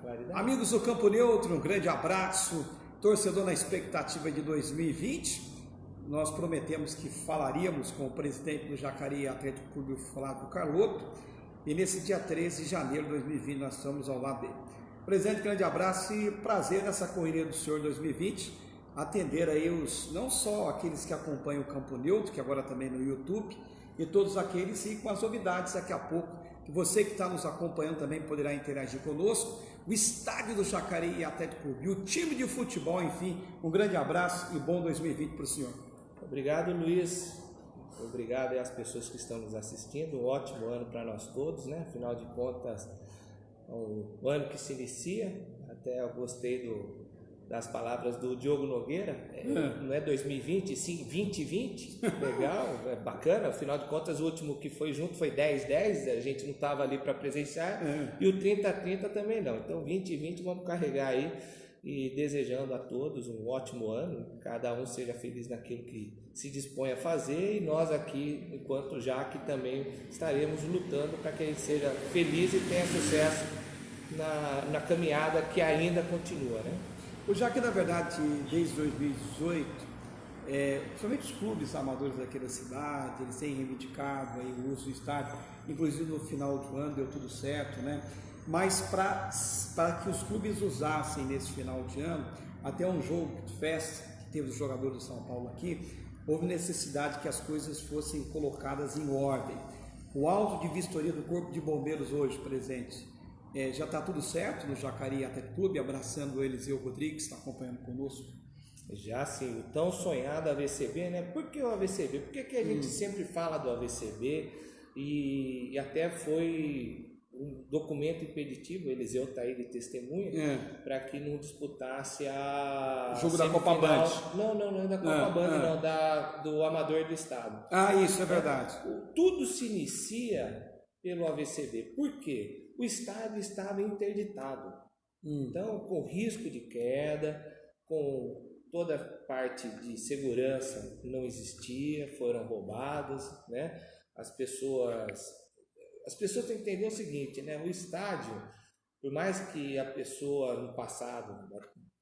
claridade. Amigos do Campo Neutro, um grande abraço. Torcedor na expectativa de 2020. Nós prometemos que falaríamos com o presidente do Jacareí Atlético Clube, Flávio Carlotto, e nesse dia 13 de janeiro de 2020 nós estamos ao lado dele. Presidente, grande abraço e prazer nessa correria do senhor 2020, atender aí não só aqueles que acompanham o Campo Neutro, que agora também no YouTube, e todos aqueles e com as novidades daqui a pouco, que você que está nos acompanhando também poderá interagir conosco, o estádio do Jacareí Atlético Clube, e o time de futebol, enfim, um grande abraço e bom 2020 para o senhor. Obrigado, Luiz. Obrigado às pessoas que estão nos assistindo. Um ótimo ano para nós todos, né? Afinal de contas, é um ano que se inicia. Até eu gostei das palavras do Diogo Nogueira. Não é 2020, sim 2020. Legal, é bacana. Afinal de contas, o último que foi junto foi 10-10. A gente não estava ali para presenciar. E o 30-30 também não. Então, 2020 vamos carregar aí. E desejando a todos um ótimo ano, cada um seja feliz naquilo que se dispõe a fazer, e nós aqui, enquanto Jaque, também estaremos lutando para que ele seja feliz e tenha sucesso na caminhada que ainda continua, né? O Jaque, na verdade, desde 2018, principalmente os clubes amadores aqui da cidade, eles têm reivindicado aí o uso do estádio, inclusive no final do ano deu tudo certo, né? Mas para que os clubes usassem nesse final de ano, até um jogo de festa que teve os jogadores do São Paulo aqui, houve necessidade que as coisas fossem colocadas em ordem. O auto de vistoria do Corpo de Bombeiros hoje, presente, já está tudo certo no Jacareí Atlético Clube, abraçando o Eliseu Rodrigues, está acompanhando conosco. Já sim, o tão sonhado AVCB, né? Por que o AVCB? Por que a gente sempre fala do AVCB e até foi um documento impeditivo, o Eliseu está aí de testemunha, para que não disputasse a jogo da Copa Band. Não é da Copa Band, não, do Amador do Estado. Isso é verdade. Tudo se inicia pelo AVCB. Por quê? O estádio estava interditado. Então, com risco de queda, com toda a parte de segurança não existia, foram roubadas, né? As pessoas têm que entender o seguinte, né? O estádio, por mais que a pessoa no passado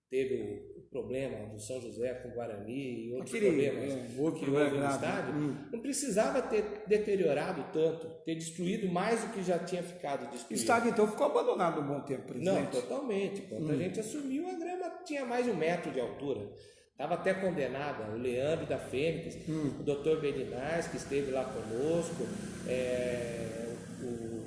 teve o problema do São José com o Guarani e outros problemas que houve no estádio, não precisava ter deteriorado tanto, ter destruído mais do que já tinha ficado destruído. O estádio então ficou abandonado um bom tempo, presidente? Não, totalmente. Quando a gente assumiu, a grama tinha mais de 1 metro de altura. Estava até condenada, o Leandro da Fênix, o Dr. Belinars, que esteve lá conosco,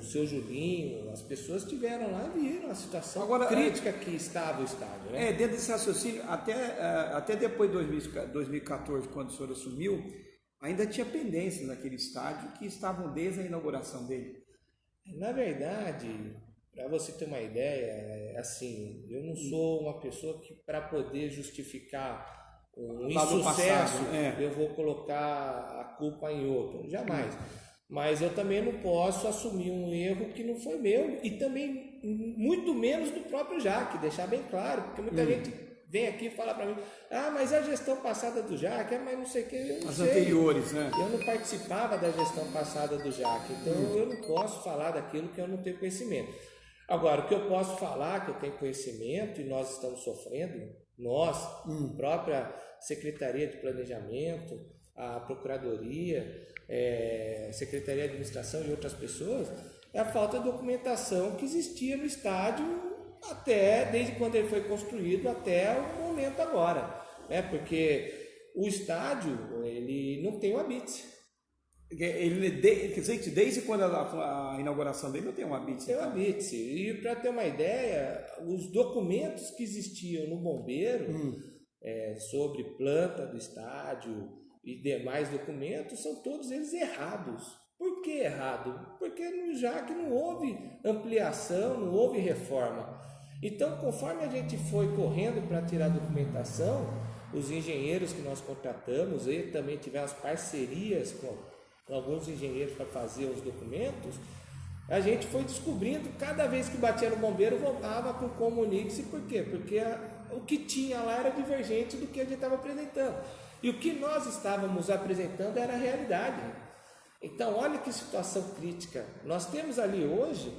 o seu Julinho, as pessoas estiveram lá e viram a situação crítica que estava o estádio, né? Dentro desse raciocínio, até depois de 2014, quando o senhor assumiu, ainda tinha pendências naquele estádio que estavam desde a inauguração dele. Na verdade, para você ter uma ideia, assim, eu não sou uma pessoa que, para poder justificar um insucesso, eu vou colocar a culpa em outro, jamais. Mas eu também não posso assumir um erro que não foi meu, e também muito menos do próprio Jaque, deixar bem claro, porque muita gente vem aqui e fala para mim, mas a gestão passada do Jaque, mas não sei o que, eu não sei. As anteriores, né? Eu não participava da gestão passada do Jaque, então eu não posso falar daquilo que eu não tenho conhecimento. Agora, o que eu posso falar, que eu tenho conhecimento e nós estamos sofrendo, nós, a própria Secretaria de Planejamento, a Procuradoria, Secretaria de Administração e outras pessoas, é a falta de documentação que existia no estádio desde quando ele foi construído até o momento agora, né? Porque o estádio, ele não tem o habite. Desde quando a inauguração dele não tem um habite. Tem um habite. E para ter uma ideia, os documentos que existiam no bombeiro sobre planta do estádio e demais documentos são todos eles errados. Por que errado? Porque no Jaque não houve ampliação, não houve reforma. Então, conforme a gente foi correndo para tirar a documentação, os engenheiros que nós contratamos e também tivemos parcerias com alguns engenheiros para fazer os documentos, a gente foi descobrindo, cada vez que batia no bombeiro, voltava para o Comunix. Por quê? Porque o que tinha lá era divergente do que a gente estava apresentando. E o que nós estávamos apresentando era a realidade. Então, olha que situação crítica. Nós temos ali hoje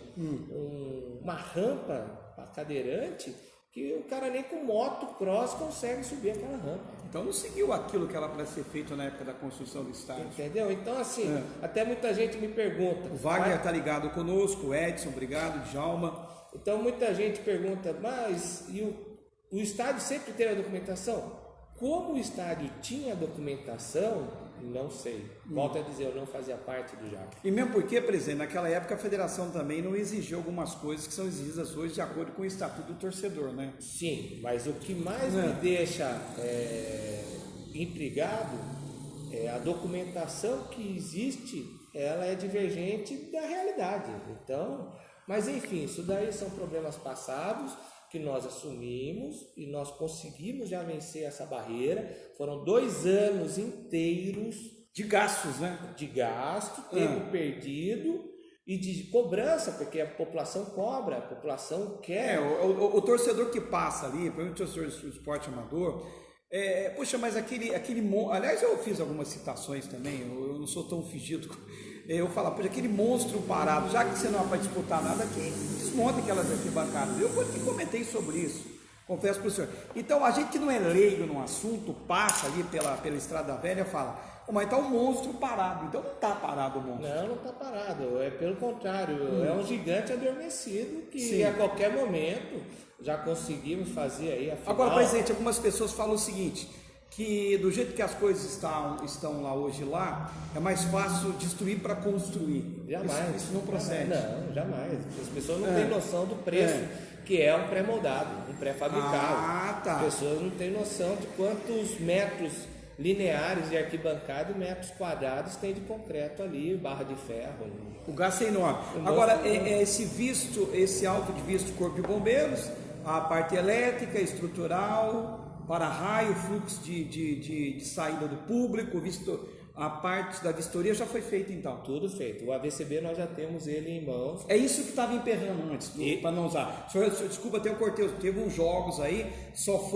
uma rampa para cadeirante que o cara nem com motocross consegue subir aquela rampa. Então não seguiu aquilo que era para ser feito na época da construção do estádio. Entendeu? Então assim, até muita gente me pergunta. O Wagner está ligado conosco, o Edson, obrigado, Djalma. Então muita gente pergunta, mas e o estádio sempre teve a documentação? Como o estádio tinha documentação, não sei. Volto a dizer, eu não fazia parte do JAC. E mesmo porque, por exemplo, naquela época a federação também não exigiu algumas coisas que são exigidas hoje de acordo com o estatuto do torcedor, né? Sim, mas o que mais me deixa intrigado é a documentação que existe, ela é divergente da realidade. Então, mas enfim, isso daí são problemas passados que nós assumimos e nós conseguimos já vencer essa barreira. Foram 2 anos inteiros de gastos, né? De gasto, tempo perdido e de cobrança, porque a população cobra, a população quer. O torcedor que passa ali, principalmente o torcedor do esporte amador, poxa, mas aquele aliás, eu fiz algumas citações também, eu não sou tão fingido. Eu falo, poxa, aquele monstro parado, já que você não vai disputar nada, que desmonta aquelas arquibancadas. Eu comentei sobre isso, confesso para o senhor. Então, a gente que não é leigo no assunto, passa ali pela Estrada Velha e fala, mas está um monstro parado. Então não está parado o monstro. Não está parado, é pelo contrário, é um gigante adormecido que a qualquer momento já conseguimos fazer aí a final. Agora, presidente, algumas pessoas falam o seguinte, que do jeito que as coisas estão lá hoje é mais fácil destruir para construir. Jamais. Isso não procede. Não, jamais. As pessoas não têm noção do preço que é um pré-moldado, um pré-fabricado. Tá. As pessoas não têm noção de quantos metros lineares de arquibancada e metros quadrados tem de concreto ali, barra de ferro. O gasto é enorme. Agora, esse alto de visto Corpo de Bombeiros, a parte elétrica, estrutural, para-raio, fluxo de saída do público, a parte da vistoria já foi feita então? Tudo feito. O AVCB nós já temos ele em mãos. É isso que estava emperrando antes, para não usar. Senhor, desculpa, até eu cortei, teve uns jogos aí, só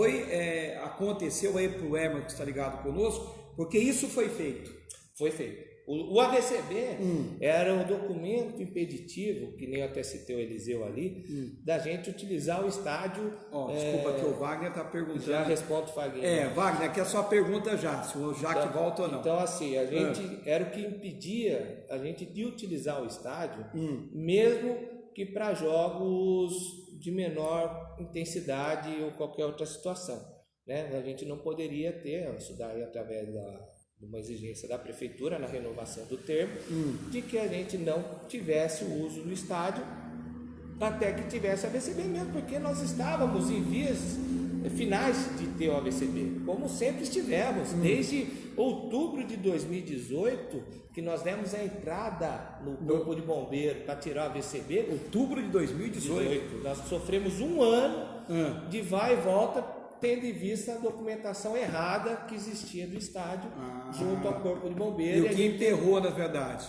aconteceu aí para o Emer que está ligado conosco, porque isso foi feito. Foi feito. O AVCB era o documento impeditivo, que nem eu até citei o Eliseu ali, da gente utilizar o estádio. Desculpa que o Wagner está perguntando. Já respondo o Wagner. Wagner, aqui é a sua pergunta já, se o Jaque volta ou não. Então, assim, a gente era o que impedia a gente de utilizar o estádio, mesmo que para jogos de menor intensidade ou qualquer outra situação. Né? A gente não poderia ter, isso daí através de uma exigência da prefeitura na renovação do termo, de que a gente não tivesse o uso do estádio até que tivesse a AVCB mesmo, porque nós estávamos em vias finais de ter o AVCB, como sempre estivemos, desde outubro de 2018, que nós demos a entrada no Corpo de Bombeiro para tirar o AVCB. Outubro de 2018. Nós sofremos 1 ano de vai e volta, tendo em vista a documentação errada que existia do estádio junto ao Corpo de Bombeiro. E o que emperrou, na verdade.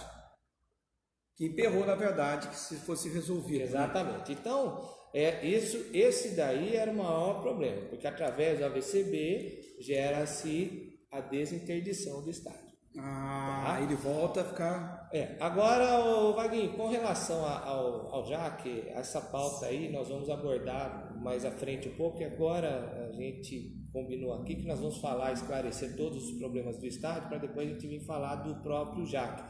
Que se fosse resolvido. Exatamente. Né? Então, esse daí era o maior problema, porque através do AVCB gera-se a desinterdição do estádio. Ele volta a ficar... Agora, Vaguinho, com relação ao JAC, essa pauta aí nós vamos abordar mais à frente um pouco, e agora a gente combinou aqui que nós vamos esclarecer todos os problemas do estádio, para depois a gente vir falar do próprio JAC,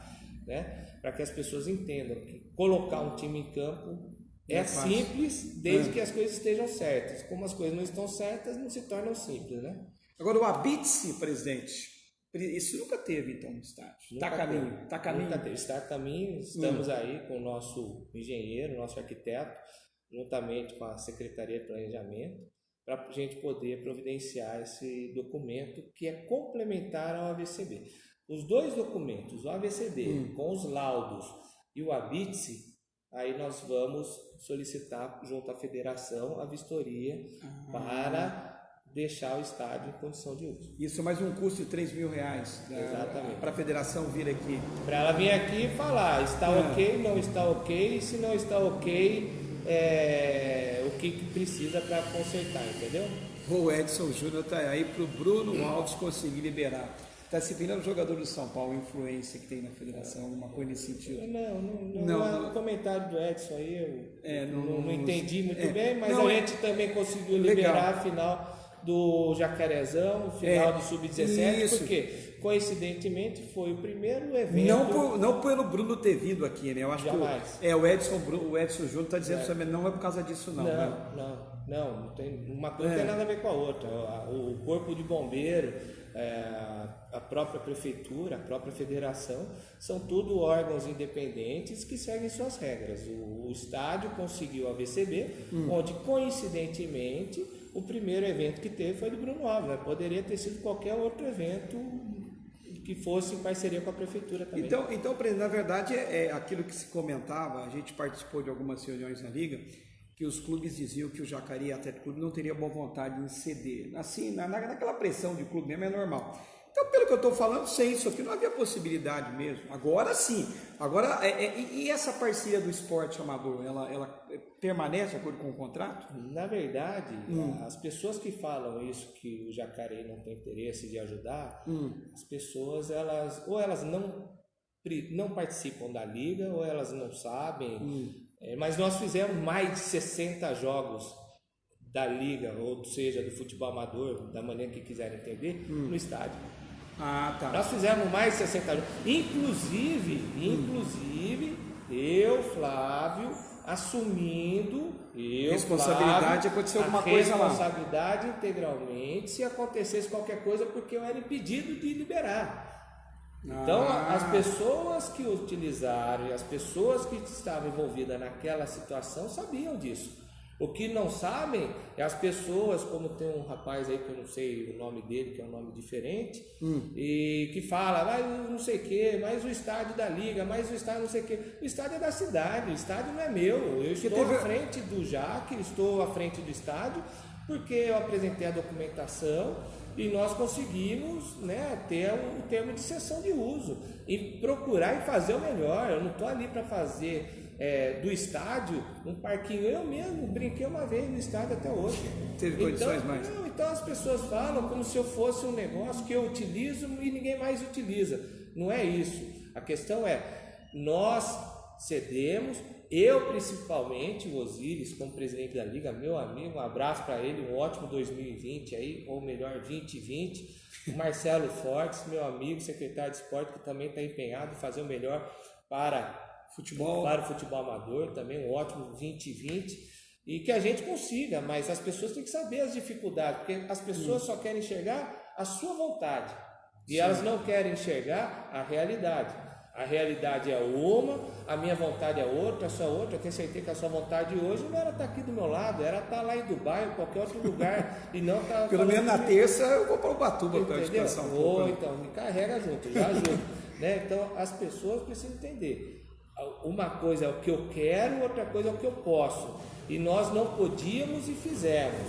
né? Para que as pessoas entendam que colocar um time em campo é simples, desde que as coisas estejam certas. Como as coisas não estão certas, não se tornam simples, né? Agora, o ABITSE, presidente, isso nunca teve, então, no estádio. Está a caminho. Nunca teve. Está a caminho. Estamos aí com o nosso engenheiro, nosso arquiteto, juntamente com a Secretaria de Planejamento, para a gente poder providenciar esse documento que é complementar ao AVCB. Os 2 documentos, o AVCB com os laudos e o ABITSE, aí nós vamos solicitar junto à federação a vistoria para deixar o estádio em condição de uso. Isso é mais um custo de R$3.000. Exatamente. Para a federação vir aqui. Para ela vir aqui e falar, está ok, não está ok, se não está ok, o que precisa para consertar, entendeu? O Edson Júnior está aí para o Bruno Alves conseguir liberar. Está se virando jogador do São Paulo, influência que tem na federação, alguma coisa nesse sentido? Não, o comentário do Edson aí eu não entendi muito bem, mas a gente também conseguiu liberar a final do Jacarezão, o final do Sub-17, porque coincidentemente foi o primeiro evento. Não pelo Bruno ter vindo aqui, né? Eu acho jamais. que o Edson Júnior está dizendo que não é por causa disso, não. Não tem, uma coisa não tem nada a ver com a outra. O Corpo de Bombeiro, a própria prefeitura, a própria federação, são tudo órgãos independentes que seguem suas regras. O estádio conseguiu a VCB, onde coincidentemente o primeiro evento que teve foi do Bruno Alves, né? Poderia ter sido qualquer outro evento que fosse em parceria com a prefeitura também. Então, presidente, na verdade é aquilo que se comentava, a gente participou de algumas reuniões na Liga, que os clubes diziam que o Jacareí Atlético Clube não teria boa vontade em ceder. Assim, naquela pressão de clube mesmo é normal. Então, pelo que eu estou falando, sem isso aqui não havia possibilidade mesmo. Agora sim. Agora, e essa parceria do esporte amador, ela permanece de acordo com o contrato? Na verdade, as pessoas que falam isso, que o Jacareí não tem interesse de ajudar, as pessoas, elas não participam da liga, ou elas não sabem. Mas nós fizemos mais de 60 jogos da liga, ou seja, do futebol amador, da maneira que quiserem entender, no estádio. Tá. Nós fizemos mais de 60 jogos. Inclusive, eu, Flávio, assumindo responsabilidade, aconteceu alguma coisa lá. Responsabilidade integralmente se acontecesse qualquer coisa, porque eu era impedido de liberar. Então, as pessoas que utilizaram e as pessoas que estavam envolvidas naquela situação sabiam disso. O que não sabem é as pessoas, como tem um rapaz aí que eu não sei o nome dele, que é um nome diferente, e que fala, mas não sei o que, mas o estádio da liga, mas o estádio não sei o que. O estádio é da cidade, o estádio não é meu. Eu estou à frente do JAC, estou à frente do estádio, porque eu apresentei a documentação e nós conseguimos, né, ter o termo de cessão de uso e procurar e fazer o melhor. Eu não estou ali para fazer do estádio um parquinho. Eu mesmo brinquei uma vez no estádio até hoje. Teve condições mais? Não, então as pessoas falam como se eu fosse um negócio que eu utilizo e ninguém mais utiliza. Não é isso. A questão é, nós cedemos, eu principalmente, o Osiris, como presidente da Liga, meu amigo, um abraço para ele, um ótimo 2020 aí, ou melhor, 2020. O Marcelo Fortes, meu amigo, secretário de esporte, que também está empenhado em fazer o melhor para o futebol amador, também um ótimo 2020, e que a gente consiga, mas as pessoas têm que saber as dificuldades, porque as pessoas só querem enxergar a sua vontade, e elas não querem enxergar a realidade. A realidade é uma, a minha vontade é outra, a sua outra. Eu tenho certeza que a sua vontade hoje não era estar aqui do meu lado, era estar lá em Dubai ou qualquer outro lugar, e não estar... Pelo menos na terça eu vou para o Ubatuba para descansar um pouco. Então, me carrega junto, já ajuda. Né? Então, as pessoas precisam entender. Uma coisa é o que eu quero, outra coisa é o que eu posso. E nós não podíamos e fizemos.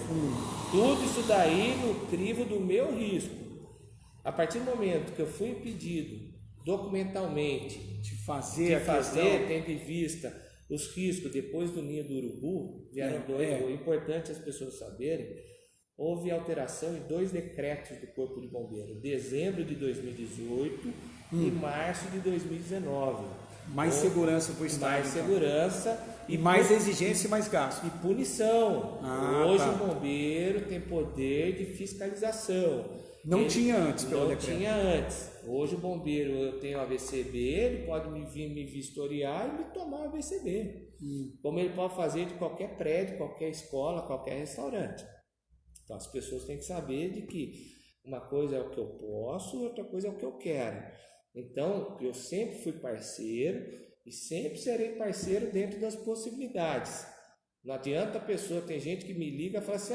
Tudo isso daí no crivo do meu risco. A partir do momento que eu fui impedido documentalmente de fazer, tendo em vista os riscos depois do ninho do urubu, vieram dois. É importante as pessoas saberem, houve alteração em 2 decretos do Corpo de Bombeiro, dezembro de 2018 e março de 2019. Mais segurança para o estádio. Mais segurança. E mais exigência e mais gasto. E punição. Hoje o bombeiro tem poder de fiscalização. Não tinha antes, pelo decreto. Não tinha antes. Hoje o bombeiro, eu tenho a VCB, ele pode me vistoriar e me tomar a VCB. Como ele pode fazer de qualquer prédio, qualquer escola, qualquer restaurante. Então as pessoas têm que saber de que uma coisa é o que eu posso, outra coisa é o que eu quero. Então, eu sempre fui parceiro e sempre serei parceiro dentro das possibilidades. Não adianta a pessoa, tem gente que me liga e fala assim,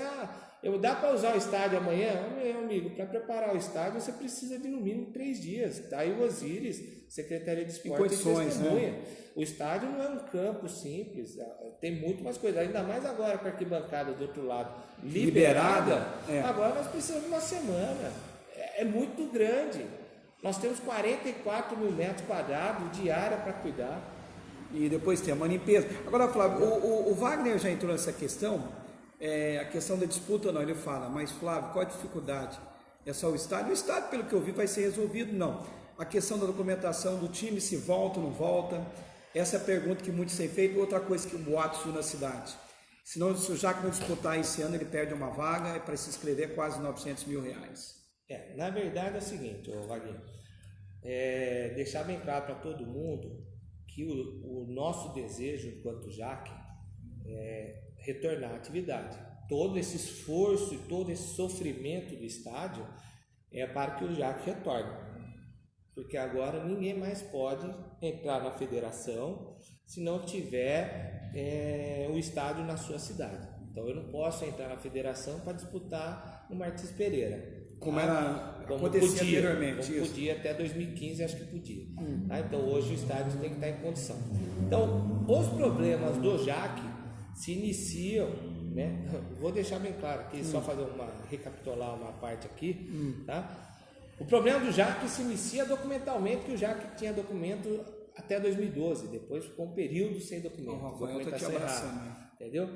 dá para usar o estádio amanhã? Meu amigo, para preparar o estádio você precisa de no mínimo 3 dias. Está aí o Osiris, Secretaria de Esporte, testemunha. O estádio não é um campo simples, tem muito mais coisa, ainda mais agora com a arquibancada do outro lado liberada. Agora nós precisamos de uma semana, é muito grande. Nós temos 44 mil metros quadrados de área para cuidar. E depois tem uma limpeza. Agora, Flávio, o Wagner já entrou nessa questão, a questão da disputa não, ele fala, mas Flávio, qual a dificuldade É só o estádio? O estádio, pelo que eu vi, vai ser resolvido? Não. A questão da documentação do time, se volta ou não volta, essa é a pergunta que muitos têm feito. Outra coisa que o boato surgiu na cidade. Se o Jaque não disputar esse ano, ele perde uma vaga para se inscrever quase R$900 mil. Na verdade é o seguinte, Vaguinho, deixar bem claro para todo mundo que o nosso desejo enquanto Jaque é retornar à atividade. Todo esse esforço e todo esse sofrimento do estádio é para que o Jaque retorne. Porque agora ninguém mais pode entrar na federação se não tiver o estádio na sua cidade. Então eu não posso entrar na federação para disputar no Martins Pereira. Como acontecia anteriormente. Como podia até 2015, acho que podia. Então hoje o estádio tem que estar em condição. Então os problemas do Jaque se iniciam, né? Vou deixar bem claro aqui, só recapitular uma parte aqui, tá? O problema do Jaque se inicia documentalmente, que o Jaque tinha documento até 2012, depois ficou um período sem documento. Documentação errada, entendeu?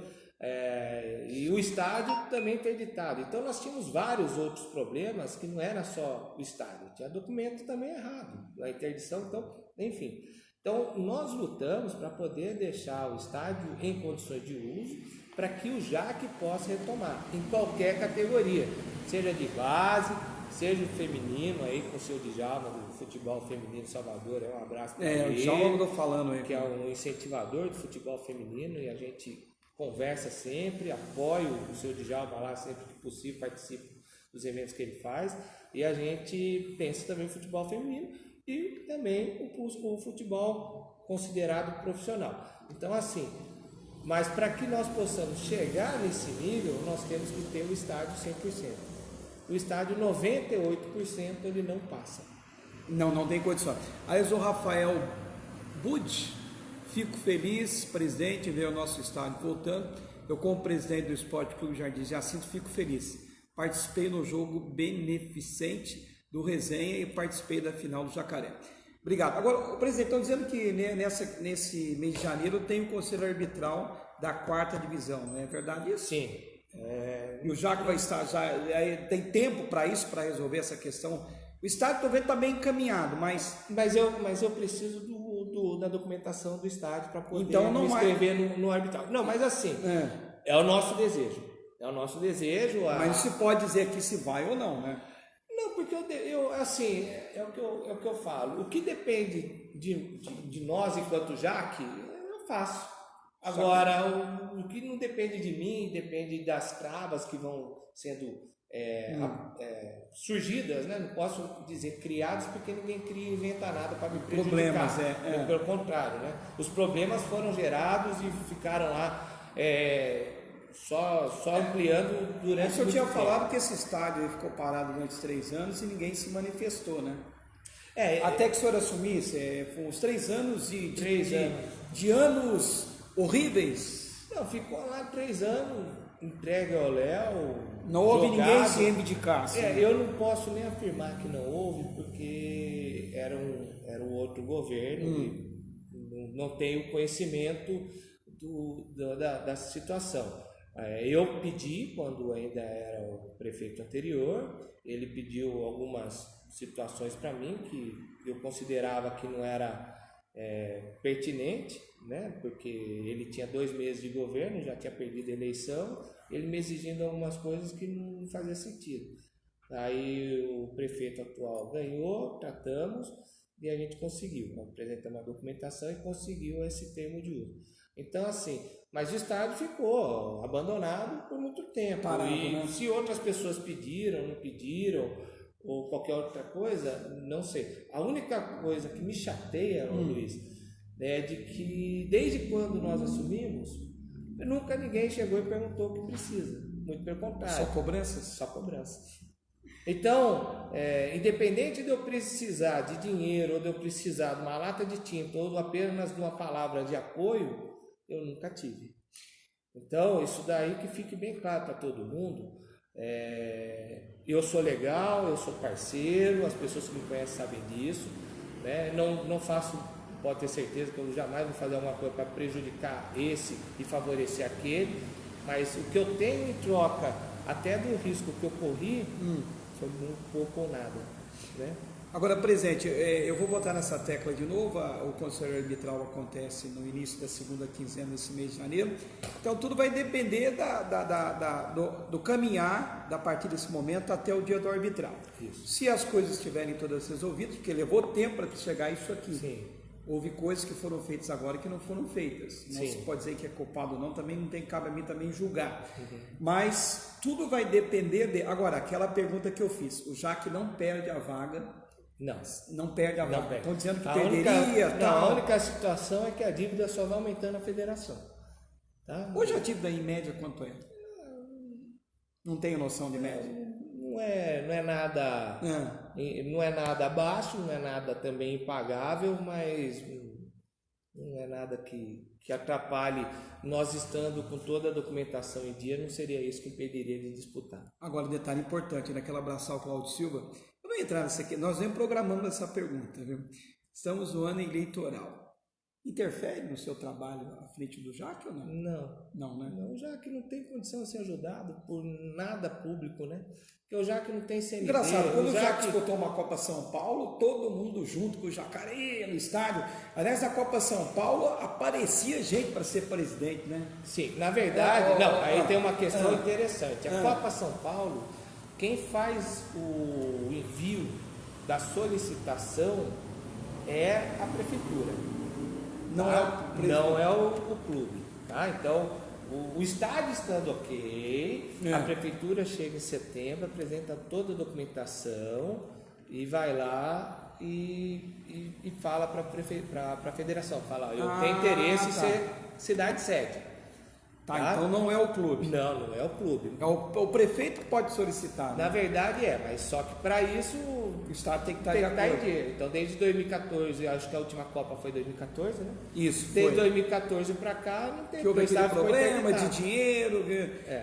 E o estádio também interditado. Então nós tínhamos vários outros problemas que não era só o estádio, tinha documento também errado, a interdição, então, enfim. Então nós lutamos para poder deixar o estádio em condições de uso, para que o Jaque possa retomar em qualquer categoria, seja de base, seja o feminino, aí com o seu Djalma, do futebol feminino de Salvador, um abraço para ele. O Djalma eu estou falando aí. Que é um incentivador do futebol feminino, e a gente conversa sempre, apoio o seu Djalma lá sempre que possível, participo dos eventos que ele faz, e a gente pensa também no futebol feminino e também o futebol considerado profissional. Então assim, mas para que nós possamos chegar nesse nível, nós temos que ter o estádio 100%. O estádio 98% ele não passa. Não tem condição. Aí o Rafael Bud, fico feliz, presidente, ver o nosso estádio voltando. Eu, como presidente do Esporte Clube Jardim Jacinto, fico feliz. Participei no jogo beneficente do Resenha e participei da final do Jacaré. Obrigado. Agora, o presidente, estão dizendo que nesse mês de janeiro tem o conselho arbitral da 4ª divisão, não é verdade isso? Sim. E o Jaque vai estar já, tem tempo para isso, para resolver essa questão. O estádio talvez está bem encaminhado, mas eu preciso da documentação do estádio para poder então, me inscrever no arbitral. Não, mas assim, é o nosso desejo. É o nosso desejo. Mas não se pode dizer aqui se vai ou não, né? Não, porque assim, é o que eu falo. O que depende de nós enquanto Jaque, eu faço. Agora, o que não depende de mim, depende das travas que vão sendo surgidas, né? Não posso dizer criadas, porque ninguém inventa nada para me prejudicar. Problemas, Pelo contrário, né? Os problemas foram gerados e ficaram lá só ampliando durante o senhor tinha falado que esse estádio ficou parado durante 3 anos e ninguém se manifestou, né? Até que o senhor assumisse, foram uns 3 anos de anos horríveis. Não, ficou lá 3 anos, entregue ao Léo. Não houve ninguém se reivindicar. Assim. Eu não posso nem afirmar que não houve, porque era um outro governo e não tenho conhecimento da situação. Eu pedi, quando ainda era o prefeito anterior, ele pediu algumas situações para mim que eu considerava que não era pertinente, né? Porque ele tinha 2 meses de governo, já tinha perdido a eleição, ele me exigindo algumas coisas que não fazia sentido. Aí o prefeito atual ganhou, tratamos e a gente conseguiu, apresentamos a documentação e conseguiu esse termo de uso. Então assim, mas o estádio ficou abandonado por muito tempo. Parado, né? Se outras pessoas pediram, não pediram, ou qualquer outra coisa, não sei. A única coisa que me chateia, Luiz, é de que desde quando nós assumimos, nunca ninguém chegou e perguntou o que precisa. Muito pelo contrário. Só cobranças? Só cobranças. Então, independente de eu precisar de dinheiro, ou de eu precisar de uma lata de tinta, ou apenas de uma palavra de apoio, eu nunca tive. Então, isso daí que fique bem claro para todo mundo. Eu sou legal, eu sou parceiro, as pessoas que me conhecem sabem disso, né? Não faço, pode ter certeza que eu jamais vou fazer alguma coisa para prejudicar esse e favorecer aquele, mas o que eu tenho em troca, até do risco que eu corri, foi muito pouco ou nada, né? Agora, presidente, eu vou voltar nessa tecla de novo. O conselho arbitral acontece no início da segunda quinzena desse mês de janeiro. Então, tudo vai depender do caminhar da partir desse momento até o dia do arbitral. Isso. Se as coisas estiverem todas resolvidas, porque levou tempo para chegar isso aqui. Sim. Houve coisas que foram feitas agora que não foram feitas. Não se pode dizer que é culpado ou não, também não tem, cabe a mim também julgar. Mas tudo vai depender de... Agora, aquela pergunta que eu fiz, o Jaque não perde a vaga. Não perde a vaga. Estão dizendo que perderia. A única situação é que a dívida só vai aumentando na federação. Tá? Hoje a dívida em média quanto é? Não tenho noção de média. Não é nada baixo, não é nada também impagável, mas não é nada que atrapalhe. Nós estando com toda a documentação em dia, não seria isso que impediria de disputar. Agora, detalhe importante, naquela abraçar o Cláudio Silva, eu vou entrar nessa aqui, nós vemos programando essa pergunta, viu? Estamos no ano eleitoral. Interfere no seu trabalho à frente do Jaque ou não? Não, né? Não, o Jaque não tem condição de ser ajudado por nada público, né? Porque o Jaque não tem CND. Engraçado, quando o Jaque disputou uma Copa São Paulo, todo mundo junto com o Jacareí no estádio. Aliás, na Copa São Paulo aparecia gente para ser presidente, né? Sim, na verdade, aí tem uma questão interessante. A Copa São Paulo, quem faz o envio da solicitação é a prefeitura. Não é o clube. Tá? Então, o estádio estando ok, a prefeitura chega em setembro, apresenta toda a documentação e vai lá e fala para a federação, fala, eu tenho interesse em ser cidade sede. Tá, então não é o clube. Não é o clube. É o prefeito que pode solicitar. Né? Na verdade mas só que para isso o Estado tem que estar em dia. Então desde 2014, acho que a última Copa foi 2014, né? Isso. Desde 2014 para cá não tem. Que houve aquele problema de dinheiro.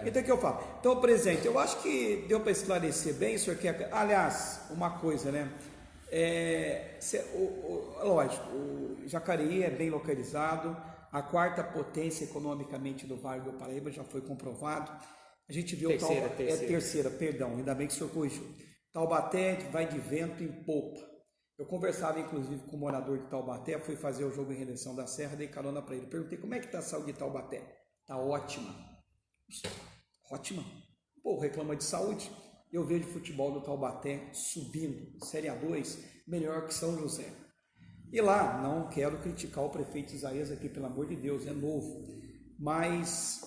Então o que eu falo? Então, presidente, eu acho que deu para esclarecer bem, senhor. Aliás, uma coisa, né? Lógico, o Jacareí é bem localizado. A quarta potência economicamente do Vale do Paraíba já foi comprovado. A gente viu terceira, perdão, ainda bem que o senhor corrigiu. Taubaté vai de vento em popa. Eu conversava inclusive com um morador de Taubaté, fui fazer o jogo em Redenção da Serra, dei carona para ele. Perguntei como é que está a saúde de Taubaté. Está ótima. Ótima. Pô, reclama de saúde. Eu vejo o futebol do Taubaté subindo, Série A2, melhor que São José. E lá, não quero criticar o prefeito Isaías aqui, pelo amor de Deus, é novo, mas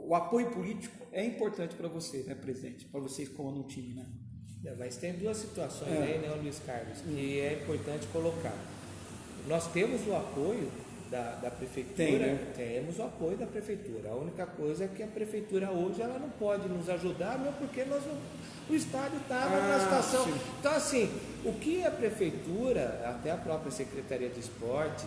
o apoio político é importante para você, né, presidente? Para vocês como no time, né? Mas tem duas situações aí, né, Luiz Carlos, que é importante colocar. Nós temos o apoio da prefeitura, temos o apoio da prefeitura. A única coisa é que a prefeitura hoje ela não pode nos ajudar, mesmo porque o estádio estava numa situação. Sim. Então, assim, o que a prefeitura, até a própria Secretaria de Esportes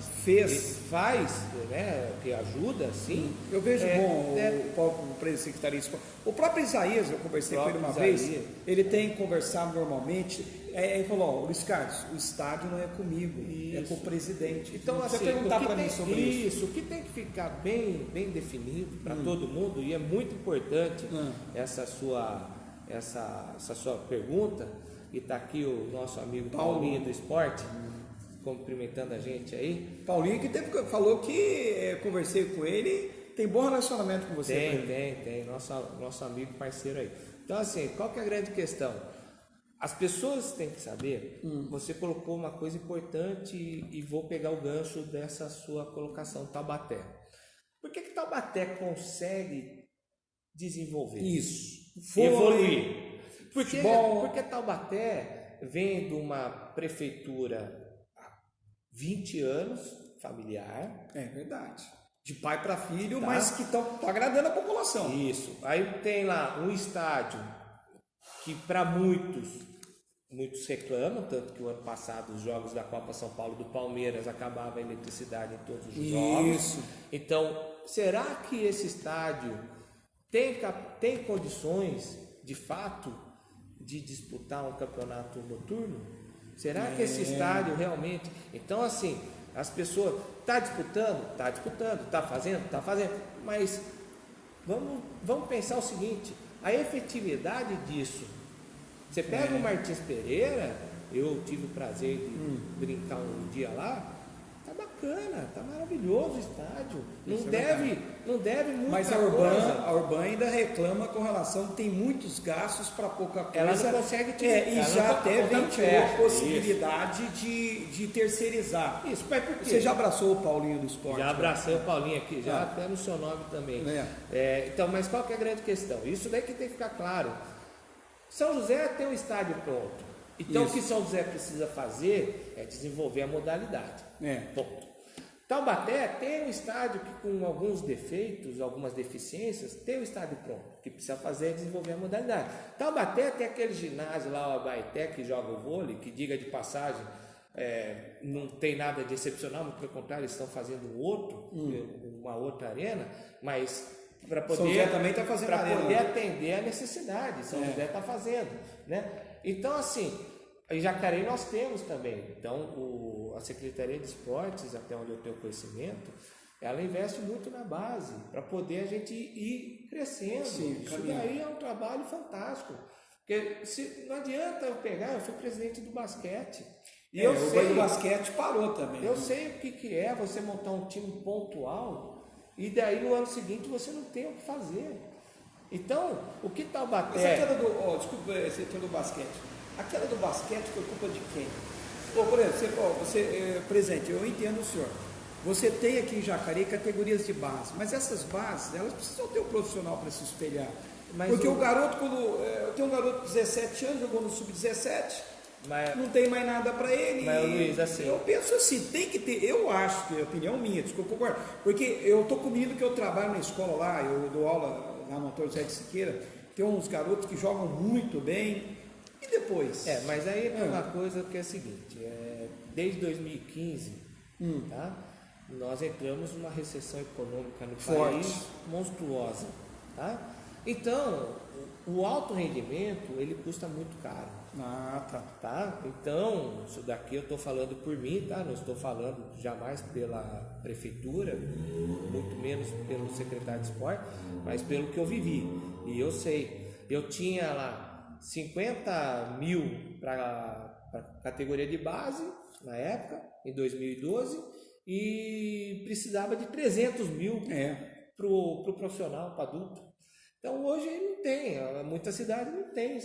faz, né, que ajuda, sim. Eu vejo o próprio Secretaria de Esportes. O próprio Isaías, eu conversei com ele uma vez, ele tem conversado normalmente. Ele falou, Luiz Carlos, o estádio não é comigo, é com o presidente. Então, assim, perguntar para mim sobre isso. O que tem que ficar bem definido para todo mundo, e é muito importante essa sua pergunta, e está aqui o nosso amigo Paulinho do Esporte, cumprimentando a gente aí. Paulinho que falou que conversei com ele, tem bom relacionamento com você. Tem, nosso amigo parceiro aí. Então, assim, qual que é a grande questão? As pessoas têm que saber, você colocou uma coisa importante e vou pegar o gancho dessa sua colocação, Taubaté. Por que Taubaté consegue desenvolver? Isso. Evoluir. Porque Taubaté vem de uma prefeitura há 20 anos, familiar. É verdade. De pai para filho, mas que estão agradando a população. Isso. Aí tem lá um estádio que para muitos reclamam, tanto que o ano passado os jogos da Copa São Paulo do Palmeiras acabava a eletricidade em todos os jogos. Então, será que esse estádio tem condições, de fato, de disputar um campeonato noturno? Será que esse estádio realmente... Então, assim, as pessoas... Está disputando, está fazendo, mas vamos pensar o seguinte, a efetividade disso Você pega o Martins Pereira, eu tive o prazer de brincar um dia lá, tá bacana, tá maravilhoso o estádio. Não deve muita Mas a Urban ainda reclama com relação que tem muitos gastos para pouca coisa. Ela não consegue e já até ventilou a possibilidade de terceirizar. Isso, mas por quê? Você já abraçou o Paulinho do Esporte? Já abracei o Paulinho aqui, já até no seu nome também. Então, mas qual que é a grande questão? Isso daí que tem que ficar claro. São José tem um estádio pronto. Então o que São José precisa fazer é desenvolver a modalidade. Ponto. Taubaté tem um estádio que, com alguns defeitos, algumas deficiências, tem um estádio pronto. O que precisa fazer é desenvolver a modalidade. Taubaté tem aquele ginásio lá, o Abaeté, que joga o vôlei, que, diga de passagem, não tem nada de excepcional, mas pelo contrário, eles estão fazendo uma outra arena, mas para poder, São José também está fazendo para poder atender a necessidade. São José está fazendo, né? Então, assim, em Jacareí nós temos também. Então, a Secretaria de Esportes, até onde eu tenho conhecimento, ela investe muito na base para poder a gente ir crescendo. Isso daí é um trabalho fantástico. Porque não adianta eu pegar, eu fui presidente do basquete. E eu sei, o basquete parou também. Eu sei o que é você montar um time pontual e daí no ano seguinte você não tem o que fazer. Então, o que Taubaté... Mas aquela desculpa, esse tema do basquete. Aquela do basquete foi culpa de quem? Por exemplo, você, presente, eu entendo o senhor. Você tem aqui em Jacareí categorias de base, mas essas bases, elas precisam ter um profissional para se espelhar. Porque o garoto, eu tenho um garoto de 17 anos, jogou no Sub-17, não tem mais nada para ele. Mas, Luiz, assim... Eu penso assim, tem que ter, eu acho, que é a opinião minha, desculpa, concordo, porque eu estou com o menino que eu trabalho na escola lá, eu dou aula lá no Antônio José de Siqueira, tem uns garotos que jogam muito bem, e depois? Mas aí é uma coisa que é a seguinte, desde 2015, tá? Nós entramos numa recessão econômica no país monstruosa, tá? Então, o alto rendimento, ele custa muito caro. Tá? Então, isso daqui eu estou falando por mim, tá? Não estou falando jamais pela prefeitura, muito menos pelo secretário de esporte, mas pelo que eu vivi. E eu sei, eu tinha lá 50 mil para categoria de base, na época, em 2012, e precisava de 300 mil para o profissional, para adulto. Então hoje não tem, muita cidade não tem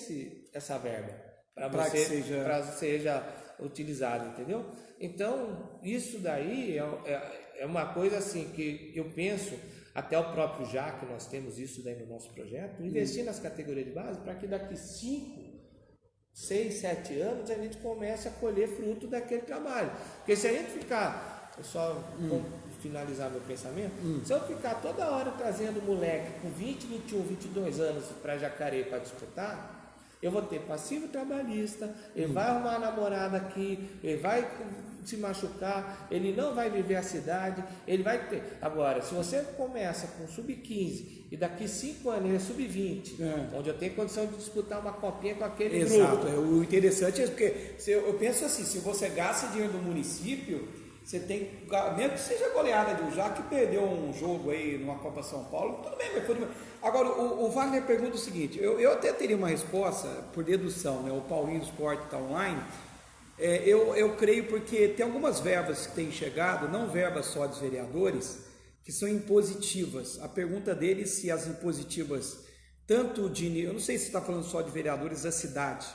essa verba para que seja utilizado, entendeu? Então isso daí é uma coisa assim que eu penso, até o próprio JAC, nós temos isso daí no nosso projeto, investir nas categorias de base para que daqui 5, 6, 7 anos a gente comece a colher fruto daquele trabalho. Porque se a gente ficar, só finalizar meu pensamento, se eu ficar toda hora trazendo moleque com 20, 21, 22 anos para Jacareí para disputar, eu vou ter passivo trabalhista, ele vai arrumar uma namorada aqui, ele vai se machucar, ele não vai viver a cidade, ele vai ter... Agora, se você começa com sub-15 e daqui 5 anos ele é sub-20, onde eu tenho condição de disputar uma copinha com aquele grupo. Exato, o interessante é porque eu penso assim, se você gasta dinheiro do município, você tem, mesmo que seja goleada de um JAC, que perdeu um jogo aí numa Copa São Paulo, tudo bem, mas foi... Agora, o Wagner pergunta o seguinte, eu até teria uma resposta por dedução, né? O Paulinho do Esporte está online, eu creio porque tem algumas verbas que têm chegado, não verbas só dos vereadores, que são impositivas. A pergunta dele é se as impositivas, tanto de... Eu não sei se está falando só de vereadores da cidade,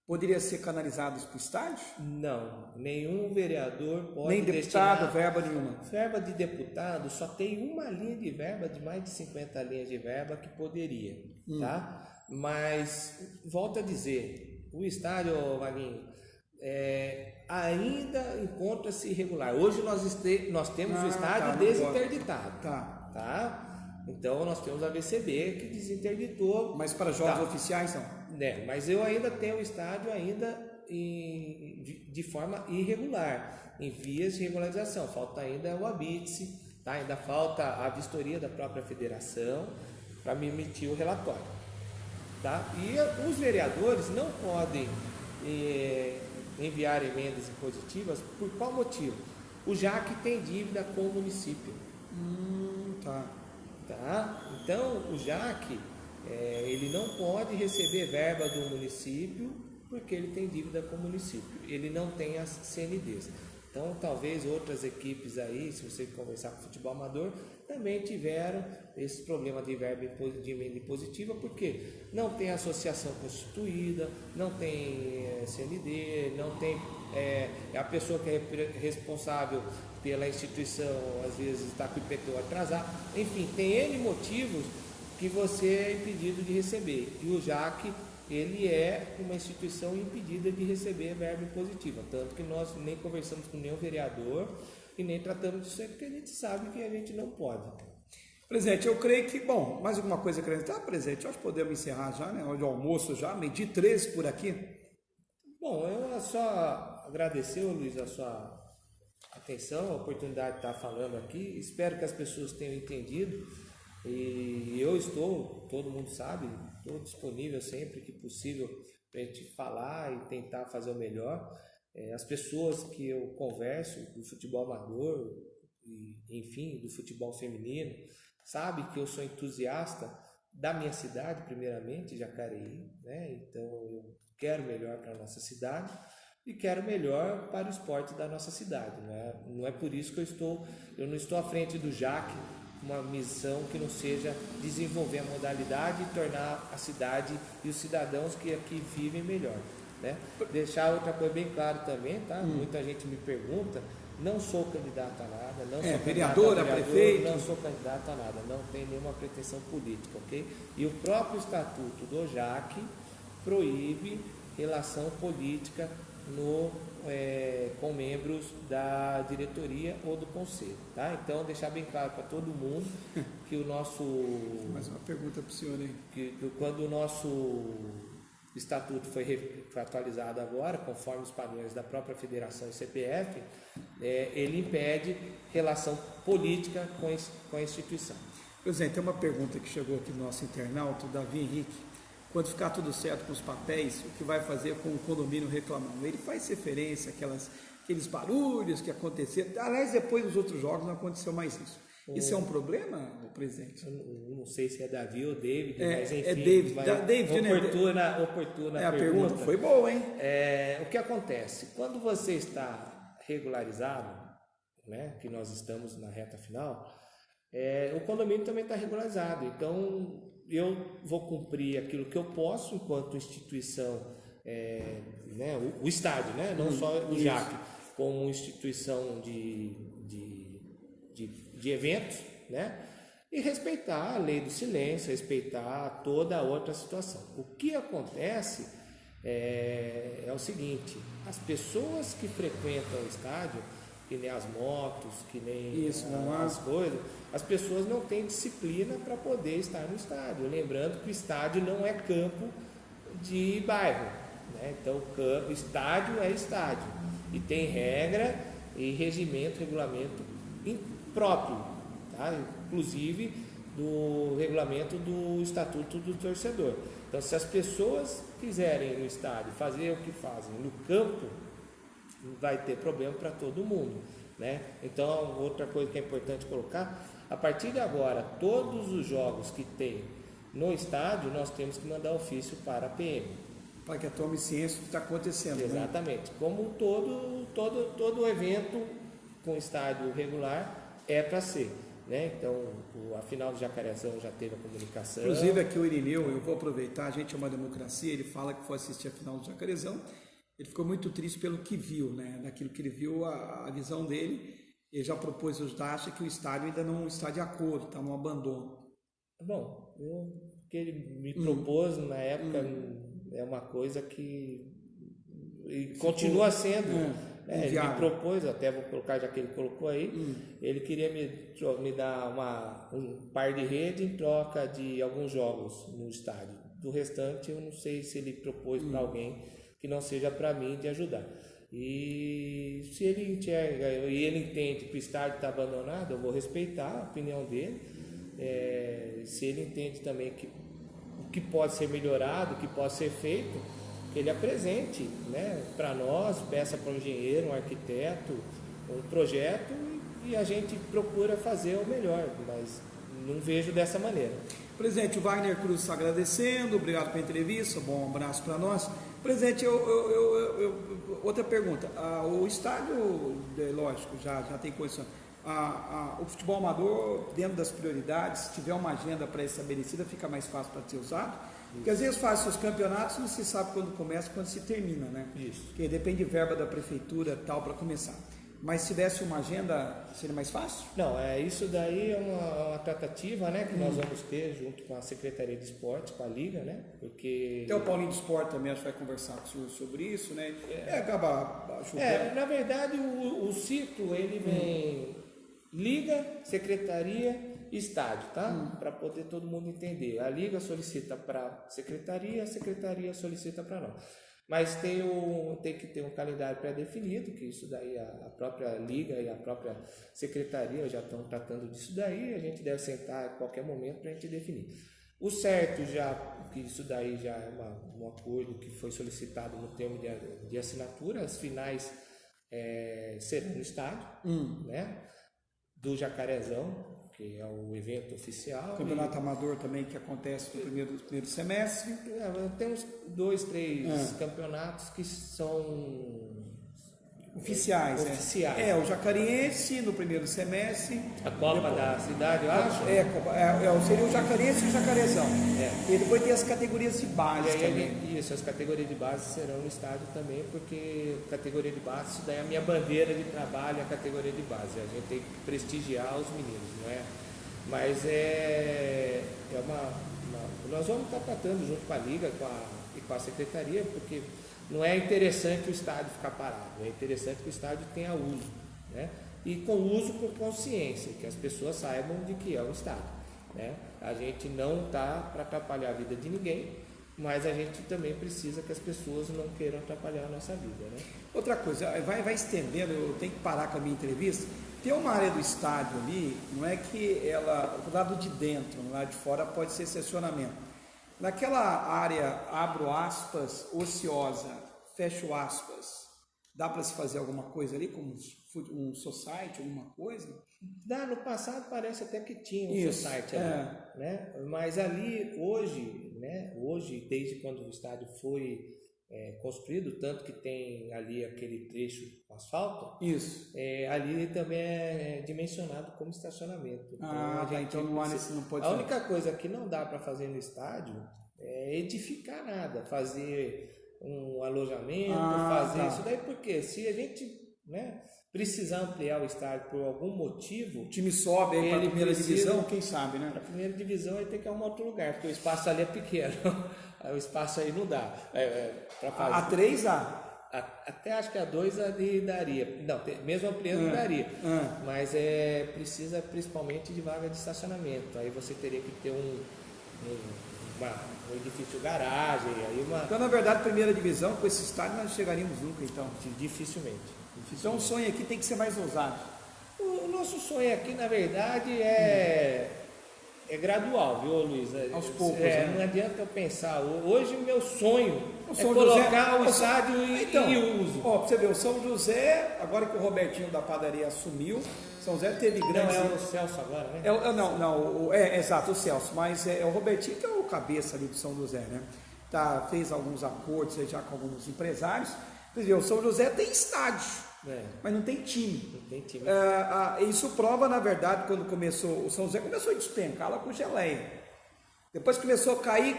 poderia ser canalizados para o estádio? Não, nenhum vereador pode nem deputado, verba nenhuma. Verba de deputado só tem uma linha de verba, de mais de 50 linhas de verba que poderia, tá? Mas, volto a dizer, o estádio, Maguinho, ainda encontra-se irregular. Hoje nós temos o estádio desinterditado, tá? Então nós temos a VCB que desinterditou. Mas para jogos oficiais não? Mas eu ainda tenho o estádio de forma irregular, em vias de regularização. Falta ainda o ABITSE, tá? Ainda falta a vistoria da própria federação para me emitir o relatório. Tá? E os vereadores não podem enviar emendas impositivas por qual motivo? O JAC tem dívida com o município. Tá. Então o JAC ele não pode receber verba do município porque ele tem dívida com o município, ele não tem as CNDs. Então, talvez outras equipes aí, se você conversar com o futebol amador, também tiveram esse problema de verba de emenda impositiva, porque não tem associação constituída, não tem CND, não tem a pessoa que é responsável pela instituição, às vezes está com o IPTU atrasado. Enfim, tem N motivos que você é impedido de receber. E o JAC, ele é uma instituição impedida de receber verba impositiva, tanto que nós nem conversamos com nenhum vereador e nem tratamos disso aí, porque a gente sabe que a gente não pode. Presidente, eu creio que, bom, mais alguma coisa que acrescentar, presidente? Acho que podemos encerrar já, né? Hora de almoço já, 12h13 por aqui. Bom, eu só agradecer, Luiz, a sua atenção, a oportunidade de estar falando aqui. Espero que as pessoas tenham entendido. E eu estou, todo mundo sabe, estou disponível sempre que possível para a gente falar e tentar fazer o melhor. As pessoas que eu converso do futebol amador, e, enfim, do futebol feminino, sabem que eu sou entusiasta da minha cidade, primeiramente, Jacareí, né? Então eu quero melhor para a nossa cidade e quero melhor para o esporte da nossa cidade. Não é por isso que eu não estou à frente do JAC, uma missão que não seja desenvolver a modalidade e tornar a cidade e os cidadãos que aqui vivem melhor, né? Deixar outra coisa bem clara também, tá? Muita gente me pergunta, não sou candidato a nada, não sou vereadora, prefeito, não sou candidato a nada, não tenho nenhuma pretensão política, ok? E o próprio estatuto do JAC proíbe relação política com membros da diretoria ou do conselho, tá? Então, deixar bem claro para todo mundo que o nosso... Mais uma pergunta para o senhor aí. Que quando o nosso estatuto foi atualizado agora, conforme os padrões da própria federação e CPF, ele impede relação política com a instituição. Presidente, tem uma pergunta que chegou aqui do nosso internauta, o Davi Henrique. Quando ficar tudo certo com os papéis, o que vai fazer com o condomínio reclamando? Ele faz referência àqueles barulhos que aconteceram. Aliás, depois dos outros jogos não aconteceu mais isso. Isso é um problema, presidente? Eu não sei se é Davi ou David, mas enfim. É David, né? Oportuna a pergunta foi boa, hein? O que acontece? Quando você está regularizado, né, que nós estamos na reta final, o condomínio também está regularizado. Então, eu vou cumprir aquilo que eu posso enquanto instituição, né, o estádio, né, não só o JAC, como instituição de eventos, né, e respeitar a lei do silêncio, respeitar toda a outra situação. O que acontece é o seguinte: as pessoas que frequentam o estádio, que nem as motos, que nem as coisas, as pessoas não têm disciplina para poder estar no estádio. Lembrando que o estádio não é campo de bairro, né? Então, o estádio é estádio e tem regra e regimento, regulamento próprio, tá? Inclusive do regulamento do Estatuto do Torcedor. Então, se as pessoas quiserem ir no estádio fazer o que fazem no campo, vai ter problema para todo mundo, né? Então, outra coisa que é importante colocar: a partir de agora, todos os jogos que tem no estádio, nós temos que mandar ofício para a PM. Para que tome ciência do que está acontecendo. Exatamente. Né? Como todo evento com estádio regular é para ser. Né? Então, a final do Jacarezão já teve a comunicação. Inclusive, aqui o Irineu, eu vou aproveitar, a gente é uma democracia, ele fala que foi assistir a final do Jacarezão. Ele ficou muito triste pelo que viu, né? Daquilo que ele viu, a visão dele. Ele já propôs os acha que o estádio ainda não está de acordo, está no abandono. Bom, o que ele me propôs na época é uma coisa que continua sendo. Ele me propôs, até vou colocar, já que ele colocou aí, ele queria me dar um par de rede em troca de alguns jogos no estádio. Do restante, eu não sei se ele propôs para alguém que não seja para mim de ajudar. E se ele enxerga e ele entende que o estádio está abandonado, eu vou respeitar a opinião dele. Se ele entende também que o que pode ser melhorado, o que pode ser feito, que ele apresente, né, para nós, peça para um engenheiro, um arquiteto, um projeto, e a gente procura fazer o melhor, mas não vejo dessa maneira. Presidente, o Wagner Cruz está agradecendo, obrigado pela entrevista, bom abraço para nós. Presidente, outra pergunta, o estádio, lógico, já tem condição, o futebol amador, dentro das prioridades, se tiver uma agenda pré-estabelecida, fica mais fácil para ser usado, porque às vezes faz seus campeonatos, não se sabe quando começa, quando se termina, né? Isso. Porque depende de verba da prefeitura tal para começar. Mas se tivesse uma agenda, seria mais fácil? Não, isso daí é uma tratativa, né, que nós vamos ter junto com a Secretaria de Esporte, com a Liga, né, porque... Até o Paulinho de Esporte também acho que vai conversar com o senhor sobre isso, né? Acaba ajudando. Na verdade, o ciclo, ele vem Liga, Secretaria e Estádio, tá? Para poder todo mundo entender. A Liga solicita para a Secretaria solicita para nós. Mas tem que ter um calendário pré-definido, que isso daí a própria Liga e a própria Secretaria já estão tratando disso daí, a gente deve sentar a qualquer momento para a gente definir. O certo já, que isso daí já é um acordo que foi solicitado no termo de assinatura, as finais serão no estádio, né, do Jacarezão, que é o evento oficial. Campeonato amador também que acontece no primeiro semestre. Temos 2, 3 campeonatos que são oficiais. O Jacariense no primeiro semestre. A Copa da Cidade, eu acho. Seria o Jacariense e o Jacarezão. E depois tem as categorias de base também. Isso, as categorias de base serão no estádio também, porque categoria de base, isso daí é a minha bandeira de trabalho, a categoria de base. A gente tem que prestigiar os meninos, não é? Mas nós vamos estar tratando junto com a Liga e com a Secretaria, porque não é interessante o estádio ficar parado, é interessante que o estádio tenha uso, né? E com uso com consciência, que as pessoas saibam de que é um estádio, né? A gente não está para atrapalhar a vida de ninguém, mas a gente também precisa que as pessoas não queiram atrapalhar a nossa vida, né? Outra coisa, vai estendendo, eu tenho que parar com a minha entrevista. Tem uma área do estádio ali, não é que do lado de dentro, no lado de fora pode ser estacionamento. Naquela área, abro aspas, ociosa, fecho aspas, dá para se fazer alguma coisa ali, como um society, alguma coisa? No passado parece até que tinha um society ali, né? Mas ali hoje, desde quando o estádio foi construído, tanto que tem ali aquele trecho asfalto, ali também é dimensionado como estacionamento. Então não pode A única coisa que não dá para fazer no estádio é edificar nada, fazer um alojamento, isso daí, porque se a gente, né, precisar ampliar o estádio por algum motivo, o time sobe aí para a primeira divisão, quem sabe, né? Para a primeira divisão ele tem que arrumar outro lugar, porque o espaço ali é pequeno. O espaço aí não dá. Para fazer. A 3 dá? Até acho que a 2 ali daria. Não, mesmo ampliando daria. Mas precisa principalmente de vaga de estacionamento. Aí você teria que ter um edifício garagem. Então, na verdade, primeira divisão, com esse estádio nós chegaríamos nunca, então. Dificilmente. Então o sonho aqui tem que ser mais ousado. O nosso sonho aqui, na verdade, é gradual, viu, Luiz? Aos poucos, né? Não adianta eu pensar. Hoje o meu sonho é colocar o estádio em uso. Para você ver, o São José, agora que o Robertinho da padaria assumiu, São José teve grande... Não, é o Celso agora, né? Exato, o Celso, mas é o Robertinho que é o cabeça ali do São José, né? Fez alguns acordos já com alguns empresários. Quer dizer, o São José tem estádio. Mas não tem time. Não tem time. Isso prova, na verdade, quando começou, o São José começou a despencar lá com geleia. Depois começou a cair,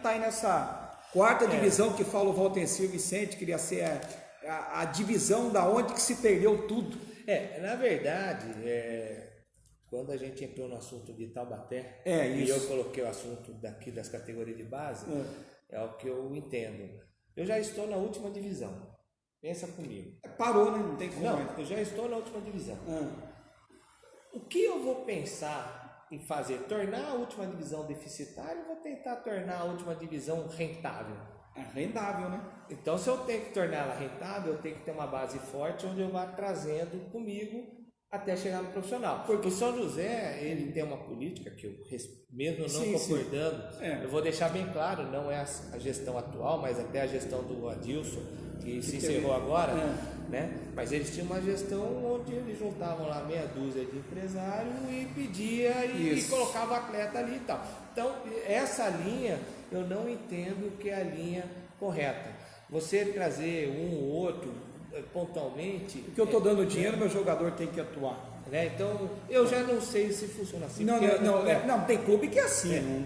tá aí nessa quarta divisão que fala o Valtencir Vicente, queria ser a divisão da onde que se perdeu tudo. Na verdade, quando a gente entrou no assunto de Taubaté, e eu coloquei o assunto daqui das categorias de base, é o que eu entendo. Eu já estou na última divisão. Pensa comigo. Parou, né? Não tem como. Não, eu já estou na última divisão. O que eu vou pensar em fazer? Tornar a última divisão deficitária ou vou tentar tornar a última divisão rentável? É rentável, né? Então, se eu tenho que torná-la rentável, eu tenho que ter uma base forte onde eu vá trazendo comigo até chegar no profissional. Porque o São José, ele tem uma política que eu, mesmo não concordando, eu vou deixar bem claro, não é a gestão atual, mas até a gestão do Adilson, que se encerrou agora, né? Mas eles tinham uma gestão onde eles juntavam lá meia dúzia de empresários e pedia e colocava o atleta ali e tal. Então, essa linha, eu não entendo que é a linha correta. Você trazer um ou outro pontualmente... Porque eu estou dando dinheiro, meu jogador tem que atuar. Né? Então, eu já não sei se funciona assim. Não, tem clube que é assim.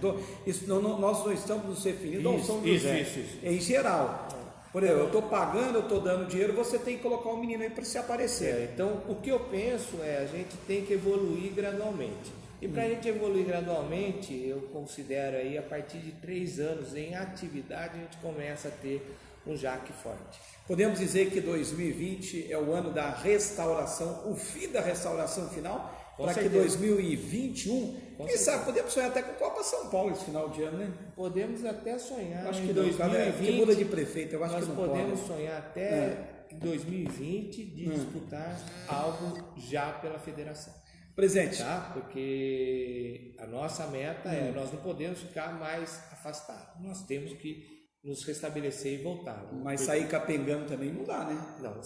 Nós não estamos nos referindo ao São José. Isso. Em geral. Por exemplo, eu estou pagando, eu estou dando dinheiro, você tem que colocar um menino aí para se aparecer. Então, o que eu penso é a gente tem que evoluir gradualmente. E para a gente evoluir gradualmente, eu considero aí a partir de 3 anos em atividade, a gente começa a ter um JAC forte. Podemos dizer que 2020 é o ano da restauração, o fim da restauração final, para que 2021, quem sabe, podemos sonhar até com Copa São Paulo esse final de ano, né? Podemos até sonhar. Acho que 2020 que muda de prefeito, eu acho que não podemos sonhar até 2020 de disputar algo já pela federação. Presente. Tá? Porque a nossa meta é, nós não podemos ficar mais afastados, nós temos que nos restabelecer e voltar. Mas sair capengando também não dá, né? Não,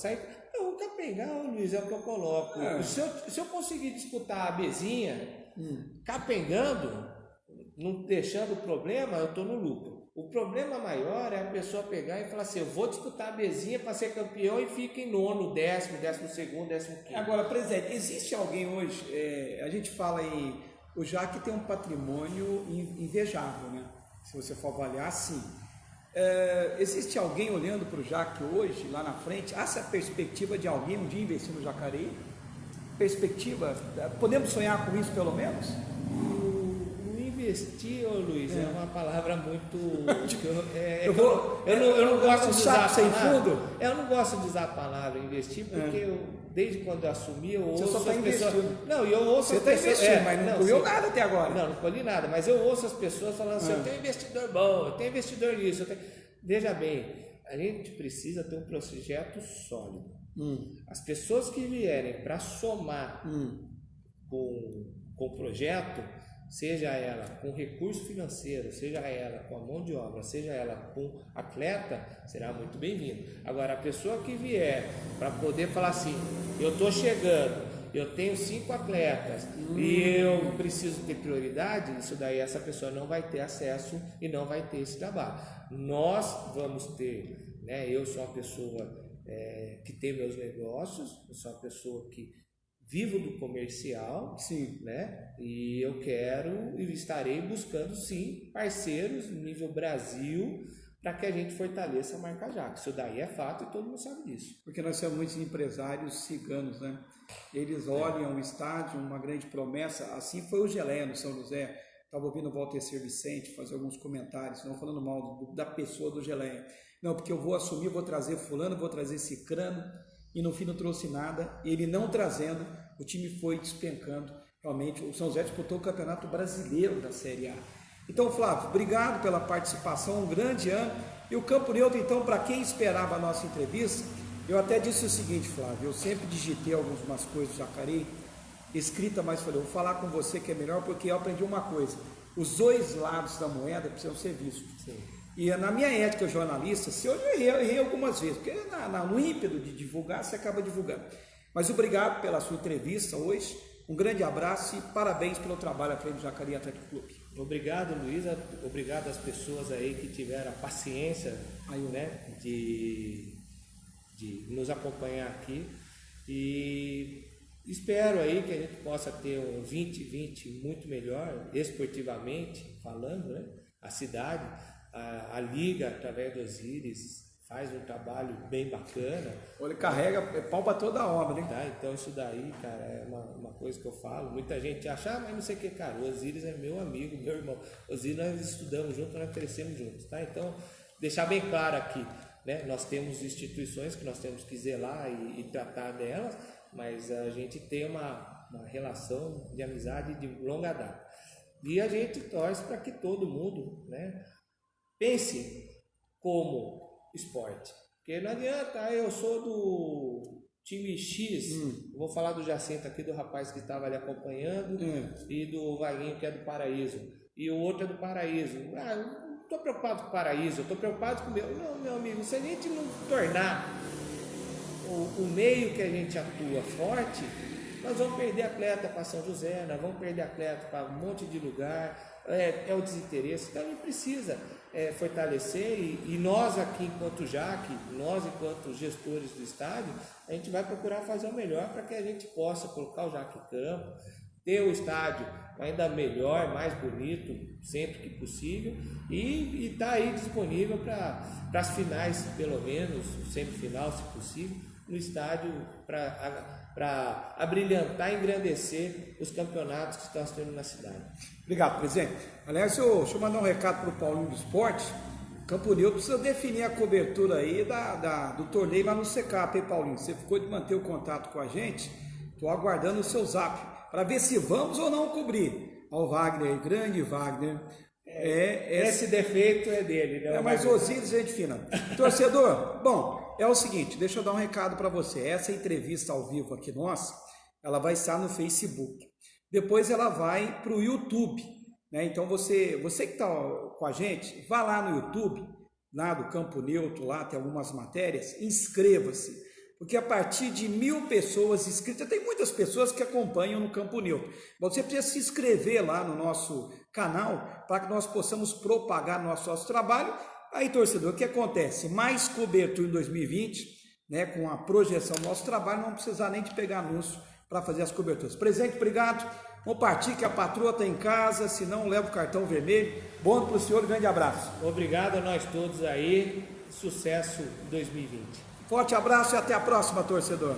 o capengar, Luiz, é o que eu coloco. Se eu conseguir disputar a Bezinha, capengando, não deixando problema, eu estou no lucro. O problema maior é a pessoa pegar e falar assim, eu vou disputar a Bezinha para ser campeão e fica em 9º, 10º, 12º, 15º. Agora, presidente, existe alguém hoje, a gente fala em, o JAC tem um patrimônio invejável, né? Se você for avaliar, sim. Existe alguém olhando para o JAC hoje, lá na frente? Há essa perspectiva de alguém um dia investir no Jacareí? Perspectiva? Podemos sonhar com isso pelo menos? Investir, Luiz, é uma palavra muito... Eu não gosto de usar a palavra. Eu não gosto de usar a palavra investir, porque desde quando eu assumi, eu ouço as pessoas... Não, eu ouço as pessoas... Você está investindo, mas não colheu nada até agora. Não colhi nada, mas eu ouço as pessoas falando assim, eu tenho investidor bom, eu tenho investidor nisso. Veja bem, a gente precisa ter um projeto sólido. As pessoas que vierem para somar com o projeto, seja ela com recurso financeiro, seja ela com a mão de obra, seja ela com atleta, será muito bem-vindo. Agora, a pessoa que vier para poder falar assim, eu estou chegando, eu tenho 5 atletas e eu preciso ter prioridade, isso daí essa pessoa não vai ter acesso e não vai ter esse trabalho. Nós vamos ter, né, eu sou uma pessoa que tem meus negócios, eu sou uma pessoa que vivo do comercial, né? E eu quero e estarei buscando sim parceiros no nível Brasil para que a gente fortaleça a marca JAC. Isso daí é fato e todo mundo sabe disso. Porque nós temos muitos empresários ciganos, né? Eles olham o estádio, uma grande promessa. Assim foi o Geleia no São José. Estava ouvindo o Walter Vicente fazer alguns comentários, não falando mal da pessoa do Geleia. Não, porque eu vou assumir, vou trazer fulano, vou trazer cicrano. E no fim não trouxe nada, ele não trazendo, o time foi despencando. Realmente, o São José disputou o Campeonato Brasileiro da Série A. Então, Flávio, obrigado pela participação, um grande ano. E o Campo Neutro, então, para quem esperava a nossa entrevista, eu até disse o seguinte, Flávio, eu sempre digitei algumas coisas do Jacareí, escrita, mas falei, eu vou falar com você que é melhor, porque eu aprendi uma coisa, os 2 lados da moeda precisam ser vistos. Sim. E na minha ética jornalista, se eu errei algumas vezes, porque no ímpeto de divulgar, você acaba divulgando. Mas obrigado pela sua entrevista hoje, um grande abraço e parabéns pelo trabalho à frente do Jacareí Atlético Clube. Obrigado, Luísa, obrigado às pessoas aí que tiveram a paciência né, de nos acompanhar aqui e espero aí que a gente possa ter um 2020 muito melhor, esportivamente falando, né, a cidade. A Liga, através do Osíris, faz um trabalho bem bacana. Ele carrega pau para toda a obra, né? Tá, então isso daí, cara, é uma coisa que eu falo. Muita gente acha, mas não sei o que, cara. O Osíris é meu amigo, meu irmão. O Osíris nós estudamos juntos, nós crescemos juntos, tá? Então, deixar bem claro aqui, né? Nós temos instituições que nós temos que zelar e tratar delas, mas a gente tem uma relação de amizade de longa data. E a gente torce para que todo mundo, né, pense como esporte. Porque não adianta, eu sou do time X, vou falar do Jacinto aqui, do rapaz que estava ali acompanhando, e do Vaguinho, que é do Paraíso, e o outro é do Paraíso. Ah, eu não estou preocupado com o Paraíso, eu estou preocupado com o meu. Não, meu amigo, se a gente não tornar o meio que a gente atua forte, nós vamos perder atleta para São José, nós vamos perder atleta para um monte de lugar, é o desinteresse. Então a gente precisa fortalecer e nós aqui enquanto JAC, nós enquanto gestores do estádio, a gente vai procurar fazer o melhor para que a gente possa colocar o JAC em campo, ter o estádio ainda melhor, mais bonito, sempre que possível, e estar aí disponível para as finais, pelo menos, semifinal, se possível, no estádio para abrilhantar e engrandecer os campeonatos que estão tendo na cidade. Obrigado, presidente. Aliás, deixa eu mandar um recado para o Paulinho do Esporte. Campo Neutro precisa definir a cobertura aí do torneio lá no Secap, hein, Paulinho? Você ficou de manter o contato com a gente, estou aguardando o seu zap, para ver se vamos ou não cobrir. Ao Wagner, grande Wagner. Esse defeito é dele, né? Mas Osíris, gente fina. Torcedor, bom, é o seguinte, deixa eu dar um recado para você. Essa entrevista ao vivo aqui nossa, ela vai estar no Facebook. Depois ela vai para o YouTube, né? Então você que está com a gente, vá lá no YouTube, lá do Campo Neutro, lá tem algumas matérias, inscreva-se. Porque a partir de 1000 pessoas inscritas, tem muitas pessoas que acompanham no Campo Neutro. Você precisa se inscrever lá no nosso canal para que nós possamos propagar nosso trabalho. Aí, torcedor, o que acontece? Mais cobertura em 2020, né, com a projeção do nosso trabalho, não precisar nem de pegar anúncio para fazer as coberturas. Presidente, obrigado. Vamos partir que a patroa está em casa, se não leva o cartão vermelho. Bom para o senhor, grande abraço. Obrigado a nós todos aí, sucesso em 2020. Forte abraço e até a próxima, torcedor.